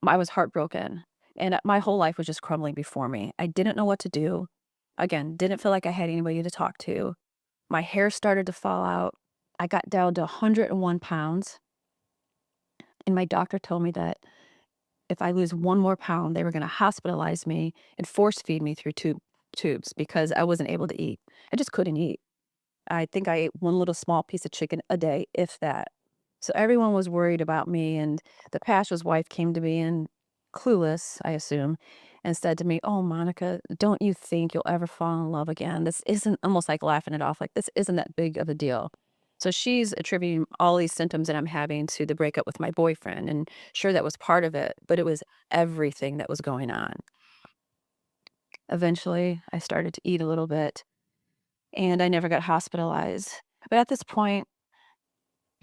I was heartbroken, and my whole life was just crumbling before me. I didn't know what to do. Again, didn't feel like I had anybody to talk to. My hair started to fall out. I got down to 101 pounds, and my doctor told me that if I lose 1 more pound, they were gonna hospitalize me and force feed me through tubes because I wasn't able to eat. I just couldn't eat. I think I ate one little small piece of chicken a day, if that. So everyone was worried about me, and the pastor's wife came to me and clueless, I assume, and said to me, "Oh, Monica, don't you think you'll ever fall in love again? This isn't," almost like laughing it off, like, "this isn't that big of a deal." So she's attributing all these symptoms that I'm having to the breakup with my boyfriend, and sure, that was part of it, but it was everything that was going on. Eventually, I started to eat a little bit, and I never got hospitalized. But at this point,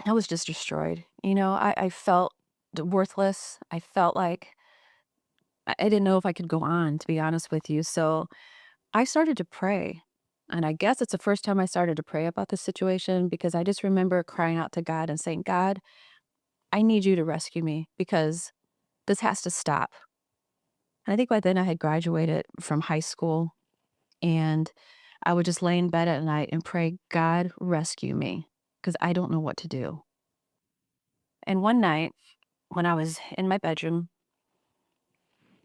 I was just destroyed. I felt worthless. I felt like I didn't know if I could go on, to be honest with you. So I started to pray. And I guess it's the first time I started to pray about this situation because I just remember crying out to God and saying, "God, I need you to rescue me because this has to stop." And I think by then I had graduated from high school, and I would just lay in bed at night and pray, "God, rescue me because I don't know what to do." And one night when I was in my bedroom,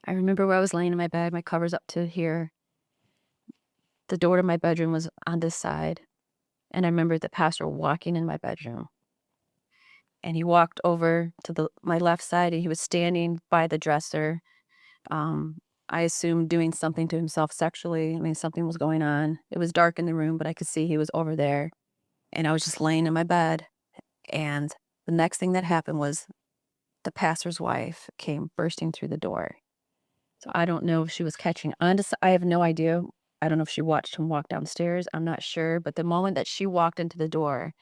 I remember where I was laying in my bed, my covers up to here. The door to my bedroom was on this side, and I remember the pastor walking in my bedroom, and he walked over to my left side, and he was standing by the dresser. Um, I assumed doing something to himself sexually. I mean, something was going on. It was dark in the room, but I could see he was over there, and I was just laying in my bed, and the next thing that happened was the pastor's wife came bursting through the door. So I don't know if she was catching on to I have no idea. I don't know if she watched him walk downstairs, I'm not sure, but the moment that she walked into the door,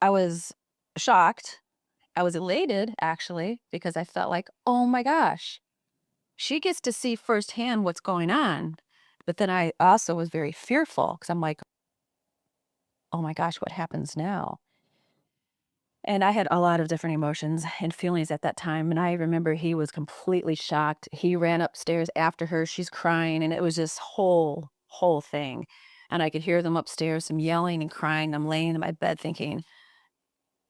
I was shocked. I was elated, actually, because I felt like, "Oh my gosh, she gets to see firsthand what's going on." But then I also was very fearful because 'cause I'm like, "Oh my gosh, what happens now?" And I had a lot of different emotions and feelings at that time, and I remember he was completely shocked. He ran upstairs after her, she's crying, and it was this whole thing, and I could hear them upstairs, some yelling and crying. I'm laying in my bed thinking,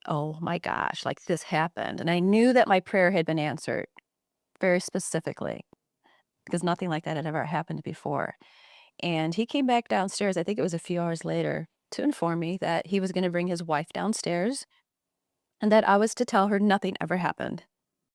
"Oh my gosh, like, this happened," and I knew that my prayer had been answered very specifically because nothing like that had ever happened before, and he came back downstairs, I think it was a few hours later, to inform me that he was gonna bring his wife downstairs and that I was to tell her nothing ever happened.